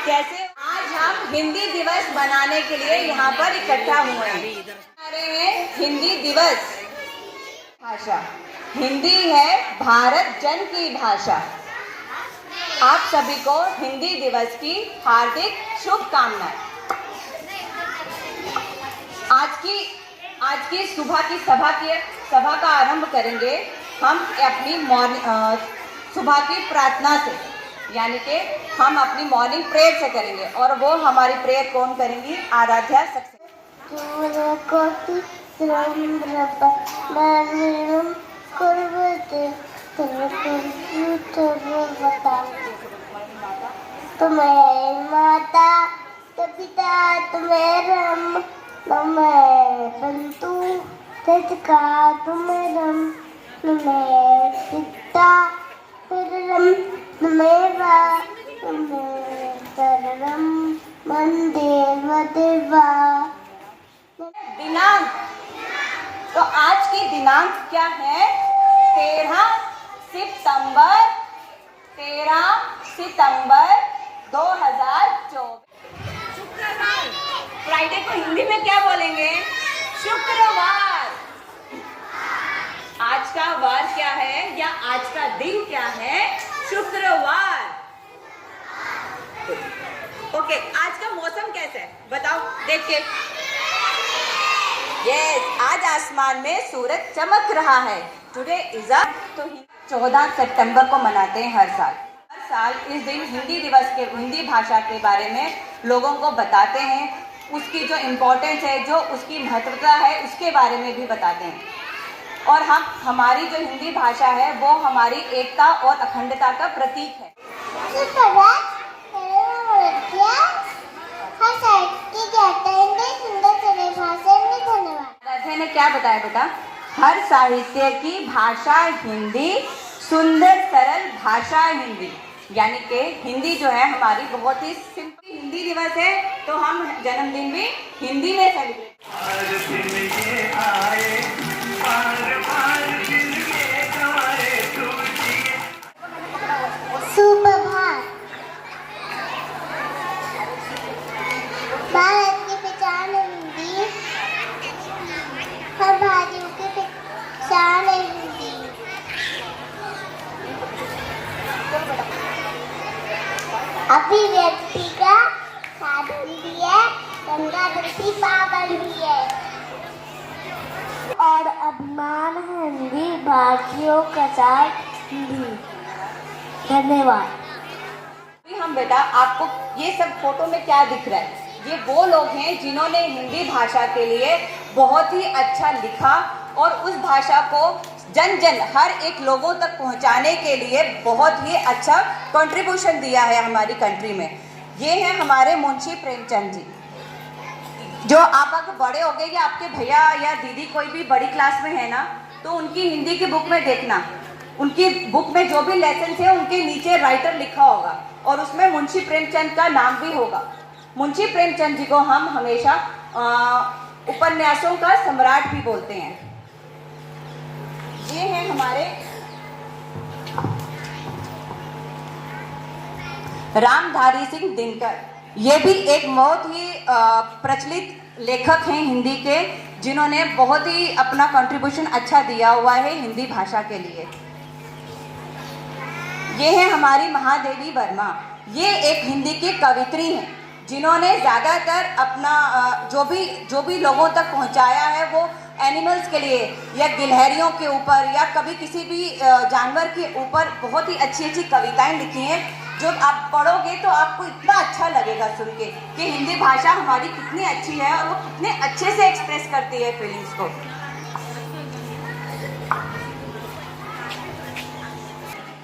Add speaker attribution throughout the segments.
Speaker 1: कैसे आज हम हिंदी दिवस मनाने के लिए यहाँ पर इकट्ठा हुए हैं। मना रहे हैं हिंदी दिवस। भाषा हिंदी है भारत जन की भाषा। आप सभी को हिंदी दिवस की हार्दिक शुभकामनाएं। आज की सुबह की सभा का आरंभ करेंगे हम अपनी सुबह की प्रार्थना से, यानी कि हम अपनी मॉर्निंग प्रेयर से करेंगे। और वो हमारी प्रेयर कौन करेंगी? आराध्या सक्सेना।
Speaker 2: तुम्हें माता पिता तुम्हें रम तुम्हें बंतु का तुम्हें रम तुम्हें पिता रम तुम्हें वा तुम्हें तरम मंदेव देवा।
Speaker 1: दिनांक, तो आज की दिनांक क्या है? 13 सितंबर 2024। फ्राइडे को हिंदी में क्या बोलेंगे? शुक्रवार। आज का वार क्या है या आज का दिन क्या है? शुक्रवार। ओके, आज का मौसम कैसा है बताओ देख के। यस, आज आसमान में सूरज चमक रहा है। टुडे इज अ 14 सितंबर को मनाते हैं हर साल इस दिन हिंदी दिवस के हिंदी भाषा के बारे में लोगों को बताते हैं। उसकी जो इम्पोर्टेंस है, जो उसकी महत्वता है, उसके बारे में भी बताते हैं। और हमारी जो हिंदी भाषा है वो हमारी एकता और अखंडता का प्रतीक है। राधे ने क्या बताया बेटा? हर साहित्य की भाषा हिंदी, सुंदर सरल भाषा हिंदी। यानी कि हिंदी जो है हमारी बहुत ही सिंपल। हिंदी दिवस है तो हम जन्मदिन भी हिंदी में सेलिब्रेट।
Speaker 2: सुप्रभात। भारत की पहचान हिंदी, हर भारतीयों की पहचान हिंदी। अभिव्यक्ति का साधन भी है, गंगा जल पावन भी है और अभिमान है हिंदी भारतीयों का साथ हिंदी। धन्यवाद।
Speaker 1: अभी हम बेटा आपको ये सब फोटो में क्या दिख रहा है? ये वो लोग हैं जिन्होंने हिंदी भाषा के लिए बहुत ही अच्छा लिखा और उस भाषा को जन जन हर एक लोगों तक पहुंचाने के लिए बहुत ही अच्छा कंट्रीब्यूशन दिया है हमारी कंट्री में। ये हैं हमारे मुंशी प्रेमचंद जी, जो आप अगर बड़े हो गए या आपके भैया या दीदी कोई भी बड़ी क्लास में है ना, तो उनकी हिंदी की बुक में देखना, उनकी बुक में जो भी लेसन है उनके नीचे राइटर लिखा होगा और उसमें मुंशी प्रेमचंद का नाम भी होगा। मुंशी प्रेमचंद जी को हम हमेशा उपन्यासों का सम्राट भी बोलते हैं। ये हैं हमारे रामधारी सिंह दिनकर। ये भी एक बहुत ही प्रचलित लेखक हैं हिंदी के, जिन्होंने बहुत ही अपना कंट्रीब्यूशन अच्छा दिया हुआ है हिंदी भाषा के लिए। ये है हमारी महादेवी वर्मा। ये एक हिंदी की कवित्री हैं, जिन्होंने ज़्यादातर अपना जो भी लोगों तक पहुंचाया है वो एनिमल्स के लिए या गिलहरियों के ऊपर या कभी किसी भी जानवर के ऊपर बहुत ही अच्छी अच्छी कविताएं लिखी हैं, जो आप पढ़ोगे तो आपको इतना अच्छा लगेगा सुन के कि हिंदी भाषा हमारी कितनी अच्छी है और वो कितने अच्छे से एक्सप्रेस करती है फीलिंग्स को।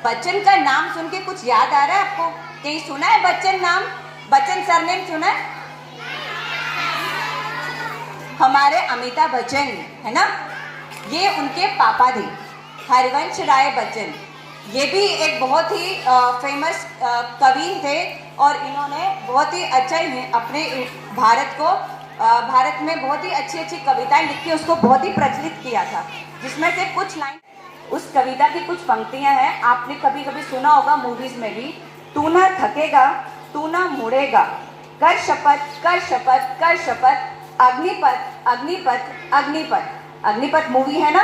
Speaker 1: बच्चन का नाम सुन के कुछ याद आ रहा है आपको? कहीं सुना है बच्चन नाम? बच्चन सरनेम सुना है? हमारे अमिताभ बच्चन है ना, ये उनके पापा थे, हरिवंश राय बच्चन। ये भी एक बहुत ही फेमस कवि थे और इन्होंने बहुत ही अच्छा अपने भारत में बहुत ही अच्छी अच्छी कविताएं लिखी, उसको बहुत ही प्रचलित किया था। जिसमें से कुछ लाइन उस कविता की कुछ पंक्तियां हैं, आपने कभी कभी सुना होगा मूवीज में भी, तू ना थकेगा, तू ना मुड़ेगा, कर शपथ कर शपथ कर शपथ, अग्निपथ अग्निपथ अग्निपथ। अग्निपथ मूवी है ना,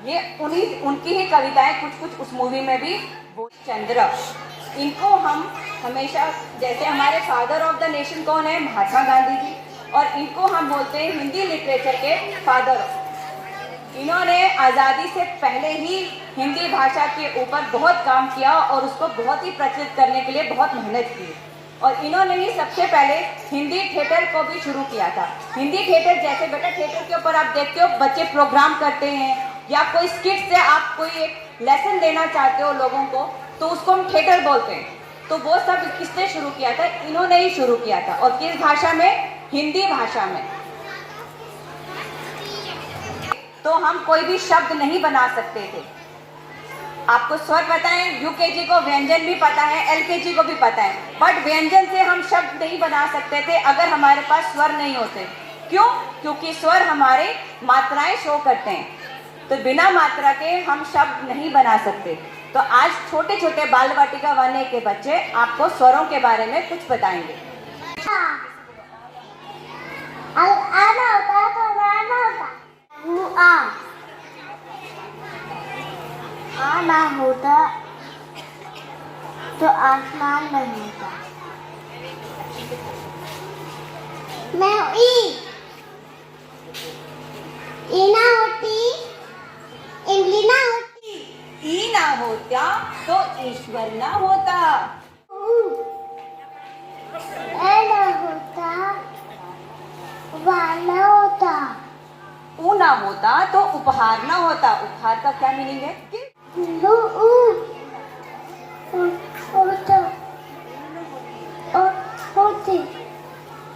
Speaker 1: ये उनकी ही कविताएं कुछ कुछ उस मूवी में भी। चंद्र, इनको हम हमेशा, जैसे हमारे फादर ऑफ द नेशन कौन है, महात्मा गांधी जी, और इनको हम बोलते हैं हिंदी लिटरेचर के फादर। इन्होंने आज़ादी से पहले ही हिंदी भाषा के ऊपर बहुत काम किया और उसको बहुत ही प्रचलित करने के लिए बहुत मेहनत की। और इन्होंने ही सबसे पहले हिंदी थिएटर को भी शुरू किया था। हिंदी थिएटर, जैसे बेटा थिएटर के ऊपर आप देखते हो बच्चे प्रोग्राम करते हैं या कोई स्किट से आप कोई एक लेसन देना चाहते हो लोगों को, तो उसको हम थिएटर बोलते हैं। तो वो सब किसने शुरू किया था, इन्होंने ही शुरू किया था। और किस भाषा में, हिंदी भाषा में। तो हम कोई भी शब्द नहीं बना सकते थे। आपको स्वर पता है, यूकेजी को व्यंजन भी पता है, एलकेजी को भी पता है, बट व्यंजन से हम शब्द नहीं बना सकते थे अगर हमारे पास स्वर नहीं होते। क्यों? क्योंकि स्वर हमारे मात्राएं शो करते हैं, तो बिना मात्रा के हम शब्द नहीं बना सकते। तो आज छोटे छोटे बाल वाटिका 1 के बच्चे आपको स्वरों के बारे में कुछ बताएंगे।
Speaker 2: आना होता तो आना होता, आना होता तो आसमान नहीं होता। मैं ई ना होती, इमली ना होती,
Speaker 1: ई ना होता तो ईश्वर ना होता।
Speaker 2: ए ना होता, वाला होता।
Speaker 1: ऊ ना होता तो उपहार ना होता। उपहार का क्या मीनिंग है?
Speaker 2: होती।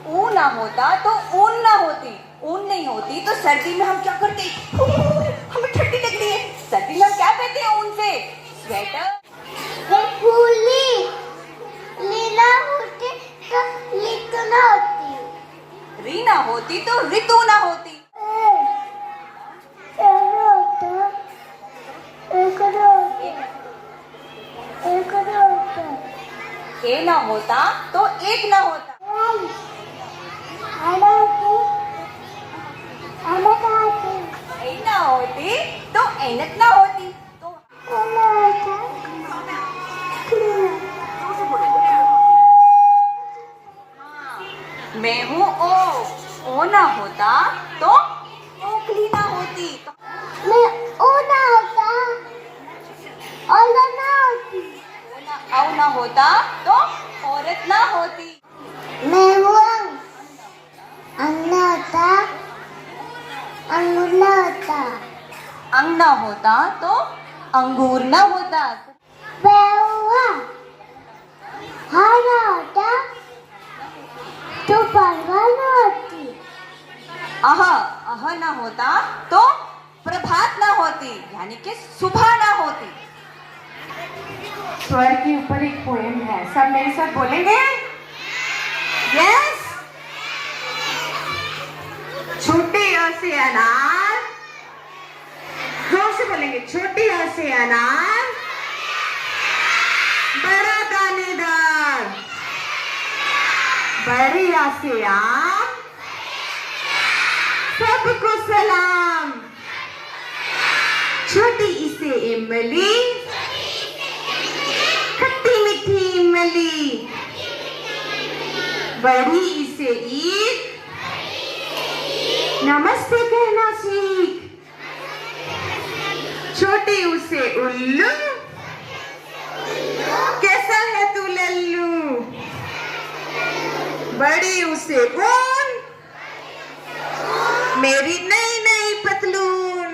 Speaker 1: ऊ ना होता तो ऊन ना होती। ऊन नहीं होती तो सर्दी में हम क्या करते, हमें ठंडी लग रही है, सर्दी में हम क्या पहनते हैं ऊन से, स्वेटर।
Speaker 2: फूली लीला होती तो ऋतु ना होती।
Speaker 1: री ना होती तो ऋतु ना होती। ए ना होता तो एक ना होता। ए ना होती तो ऐनक ना होती। तो मैं हूँ ओ ना होता तो ओखली ना होती।
Speaker 2: मैं ओ ना होता, औला ना होती।
Speaker 1: औ ना होता तो औरत ना होती।
Speaker 2: मैं हूँ अंग ना होता, अंगूर ना होता।
Speaker 1: अंग ना होता तो अंगूर ना होता।
Speaker 2: मैं हूँ हा ना होता तो परवा ना होती।
Speaker 1: अह ना होता तो प्रभात ना होती, यानी कि सुबह ना होती।
Speaker 3: स्वर के ऊपर एक पोएम है, सब मेरे साथ बोलेंगे? यस। छोटे अ से अनार, जोर से बोलेंगे। छोटे अ से अनार, बड़ा दानेदार, बड़े आ से आम, सबको सलाम। छोटी ई से इमली, खट्टी मीठी इमली, बड़ी ई से ईद, नमस्ते कहना सीख। छोटी ऊ से उल्लू, कैसा है तू लल्लू। बड़ी ऊ से ऊन, मेरी नई नई पतलून।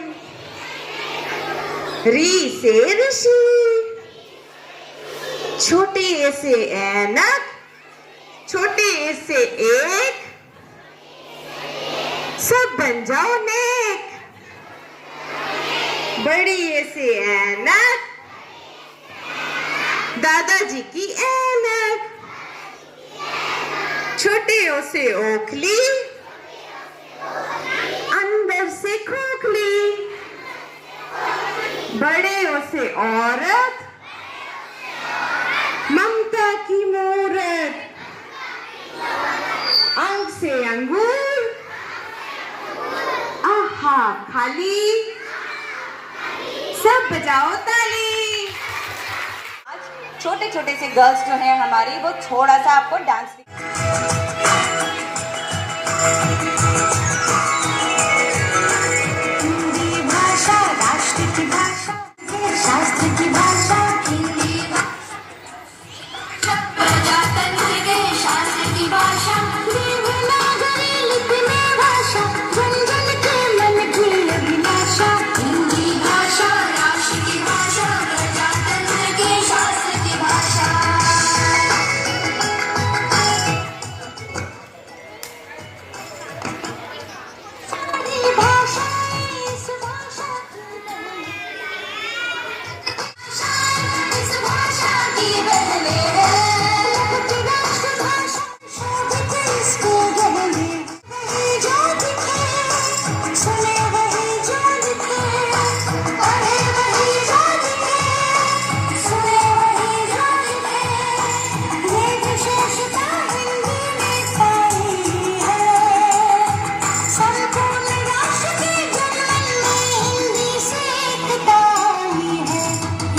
Speaker 3: री से ऋषि, छोटी ए से ऐनक, छोटी ए से एक, सब बन जाओ नेक। बड़ी ए से ऐनक, दादाजी की ऐनक। छोटे ओ से ओखली, अंदर से खोखली। बड़े ओ से औरत, ममता खाली, सब बजाओ ताली।
Speaker 1: आज छोटे छोटे से गर्ल्स जो हैं हमारी, वो थोड़ा सा आपको डांस
Speaker 4: हिंदी भाषा राष्ट्र की भाषा, शास्त्र की भाषा, हिंदी भाषा, प्रजातंत्र के शास्त्र की भाषा, देवनागरी लिखने भाषा, जन जन के मन की अभिलाषा। हिंदी भाषा राष्ट्र की भाषा, प्रजातंत्र के शास्त्र की भाषा। सारी भाषाएं इस भाषा इस भाषा की बदले लगती राष्ट्रभाषा, शोभित इसको गले। वही जो दिखे, सुने वही जो लिखे, पढ़े वही जो लिखे, सुने वही जो लिखे। ये विशेषता हिंदी में पाई है, संपूर्ण राष्ट्र के जनमन में हिंदी से एकता आई है।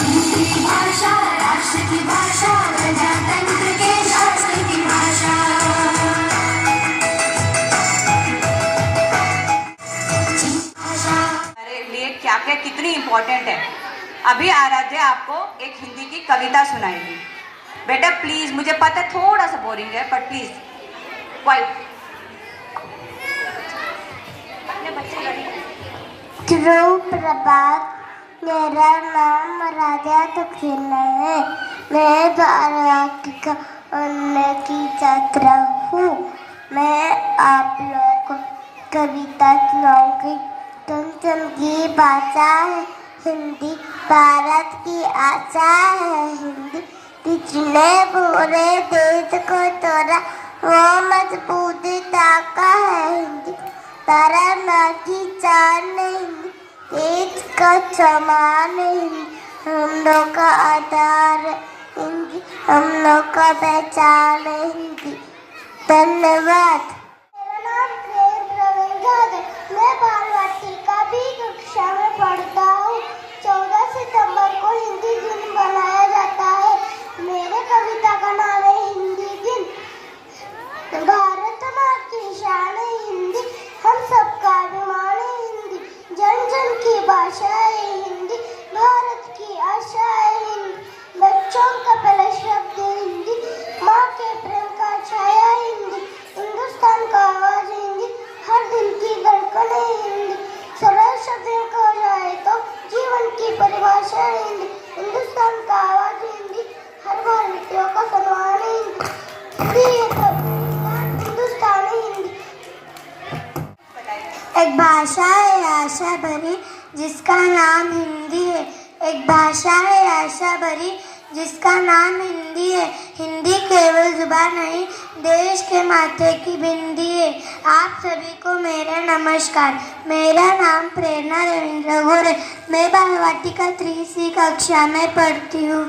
Speaker 4: हिंदी भाषा राष्ट्र की भाषा, प्रजातंत्र के शास्त्र की भाषा।
Speaker 1: हमारे लिए क्या क्या कितनी इम्पोर्टेंट है। अभी आराध्या आपको एक हिंदी की कविता सुनाएगी। बेटा प्लीज, मुझे पता है थोड़ा सा बोरिंग है, पर प्लीज क्वाइट। अपने बच्चे लड़े।
Speaker 2: ध्रुव प्रभात, मेरा नाम राजा दक्षिणा है। मैं भारत का उन्नय की छात्रा हूँ। मैं आप लोगों को कविता सुनाऊंगी। तुम की भाषा है हिंदी, भारत की आशा है हिंदी। जिसने पूरे देश को तोड़ा, वो मजबूती ताका है हिंदी। तारा माँ की चांद हिंदी, देश का समान हिंदी। हम लोग का आधार हिंदी, हम लोग का पहचान हिंदी। धन्यवाद। मेरा नाम प्रेम प्रवीण है। मैं बालवाटी का भी कक्षा में पढ़ता हूँ। 14 सितंबर को हिंदी दिन मनाया जाता है। मेरे कविता का नाम है हिंदी दिन। भारत माँ की शान है हिंदी, हम सबका अभिमान है हिंदी। जन जन की भाषा है हिंदी, भारत की आशा है हिंदी। बच्चों का पहला शब्द है हिंदी, माँ के प्रेम का छाया है हिंदी। हिंदुस्तान का आवाज है हिंदी, हर दिल की धड़कन है हिंदी। सरल शब्दों को जाए तो जीवन की परिभाषा है हिंदी। हिंदुस्तान का आवाज है हिंदी, हर भारतीयों का सम्मान है हिंदी। हिंदुस्तान है हिंदी। एक भाषा है आशा भरी, जिसका नाम हिंदी है। एक भाषा है आशा भरी, जिसका नाम हिंदी है। हिंदी केवल जुबान नहीं, देश के माथे की बिंदी है। आप सभी को मेरा नमस्कार। मेरा नाम प्रेरणा रविंद्र गौर है। मैं बालवाटी का 3C कक्षा में पढ़ती हूँ।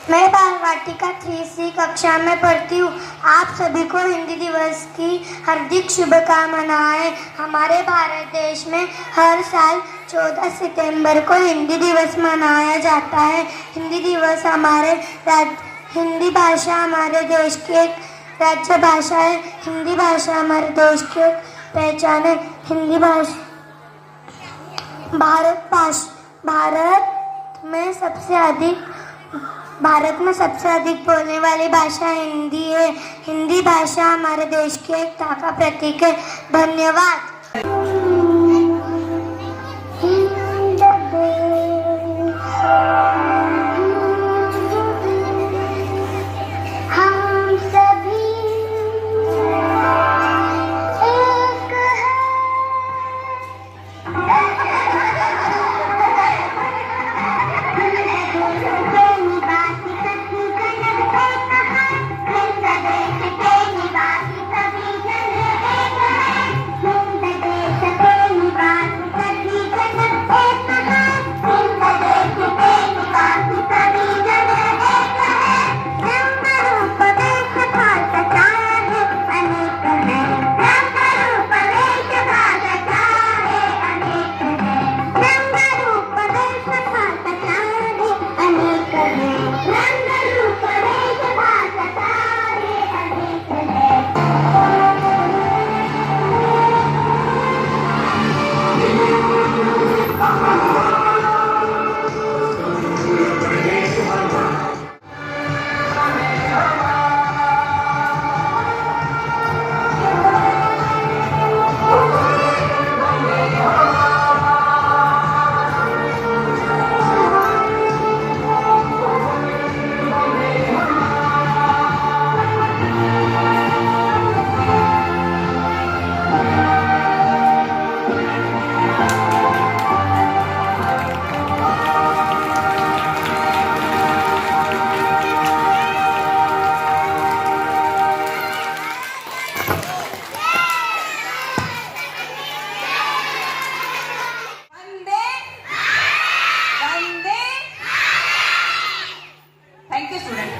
Speaker 2: मैं बालवाटिका 3C कक्षा में पढ़ती हूँ। आप सभी को हिंदी दिवस की हार्दिक शुभकामनाएं। हमारे भारत देश में हर साल 14 सितंबर को हिंदी दिवस मनाया जाता है। हिंदी दिवस हिंदी भाषा हमारे देश की एक राज्य भाषा है। हिंदी भाषा हमारे देश की एक पहचान है। हिंदी भाषा भारत में सबसे अधिक बोलने वाली भाषा हिंदी है। हिंदी भाषा हमारे देश की एकता का प्रतीक है। धन्यवाद। हम सभी एक है।
Speaker 1: Thank you student.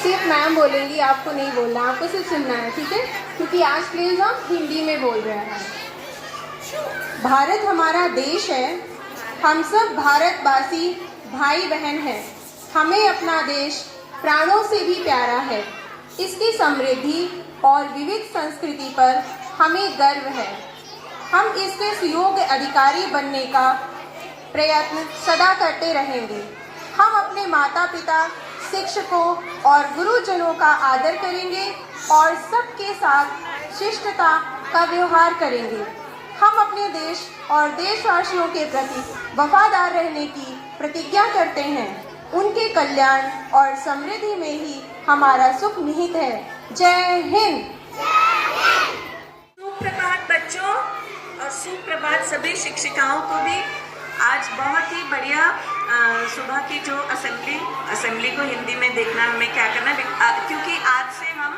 Speaker 5: सिर्फ मैम बोलेंगी, आपको नहीं बोलना, आपको सिर्फ सुनना है, ठीक है? क्योंकि आज प्लीज हम हिंदी में बोल रहे हैं। भारत हमारा देश है, हम सब भारतवासी भाई बहन हैं। हमें अपना देश प्राणों से भी प्यारा है। इसकी समृद्धि और विविध संस्कृति पर हमें गर्व है। हम इसके सुयोग्य अधिकारी बनने का प्रयत्न सदा करते रहेंगे। हम अपने माता पिता, शिक्षकों और गुरुजनों का आदर करेंगे और सबके साथ शिष्टता का व्यवहार करेंगे। हम अपने देश और देशवासियों के प्रति वफादार रहने की प्रतिज्ञा करते हैं। उनके कल्याण और समृद्धि में ही हमारा सुख निहित है। जय हिंद।
Speaker 3: सुप्रभात बच्चों और सुप्रभात सभी शिक्षिकाओं को भी। आज बहुत ही बढ़िया सुबह की जो असेंबली को हिंदी में देखना, हमें क्या करना है, क्योंकि आज से हम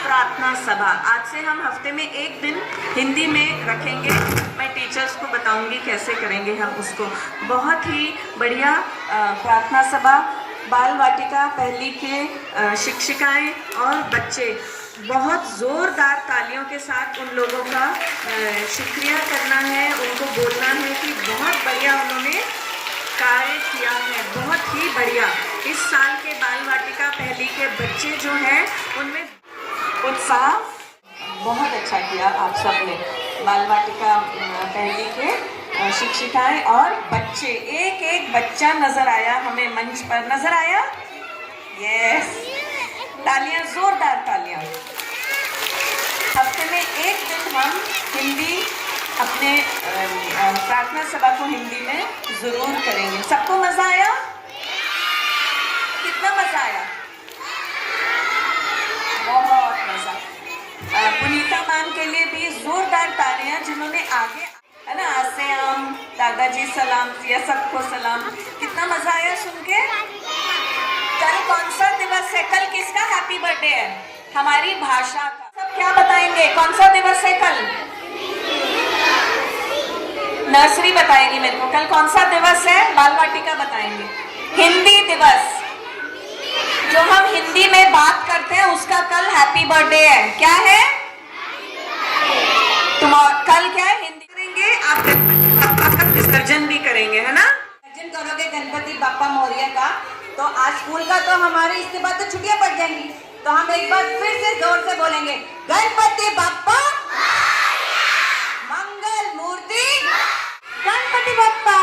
Speaker 3: प्रार्थना सभा, आज से हम हफ्ते में एक दिन हिंदी में रखेंगे। मैं टीचर्स को बताऊंगी कैसे करेंगे हम उसको। बहुत ही बढ़िया प्रार्थना सभा, बाल वाटिका पहली के शिक्षिकाएं और बच्चे, बहुत ज़ोरदार तालियों के साथ उन लोगों का शुक्रिया करना है, उनको बोलना है कि बहुत बढ़िया उन्होंने कार्य किया है, बहुत ही बढ़िया। इस साल के बाल वाटिका पहली के बच्चे जो हैं उनमें उत्साह बहुत अच्छा किया आप सब ने। बाल वाटिका पहली के शिक्षिकाएं और बच्चे, एक एक बच्चा नजर आया हमें मंच पर, नजर आया। यस, तालियां, जोरदार तालियां। हफ्ते में एक दिन हम हिंदी अपने प्रार्थना सभा को हिंदी में जरूर करेंगे। सबको मजा आया? कितना मजा आया? बहुत मजा। पुनीता मैम के लिए भी जोरदार तालियां, जिन्होंने आगे, है ना, आसियाम, दादाजी सलाम या सबको सलाम। कितना मजा आया सुन के? कल कौन सा दिवस है? कल किसका हैप्पी बर्थडे है? हमारी भाषा का। सब क्या बताएंगे? कौन सा दिवस है कल? नर्सरी बताएगी मेरे को। कल कौन सा दिवस है? बाल वाटिका बताएंगे। हिंदी दिवस, जो हम हिंदी में बात करते हैं उसका कल हैप्पी बर्थडे है। क्या है? तुम कल क्या है? हिंदी करेंगे, आप गणपति बाप्पा का विसर्जन भी करेंगे, है ना?
Speaker 1: विसर्जन करोगे गणपति बाप्पा मौर्य का, तो आज स्कूल का तो हमारे इसके बाद तो छुट्टियां पड़ जाएंगी। तो हम एक बार फिर से जोर से बोलेंगे, गणपति बाप्पा मंगल मूर्ति, गणपति बाप्पा।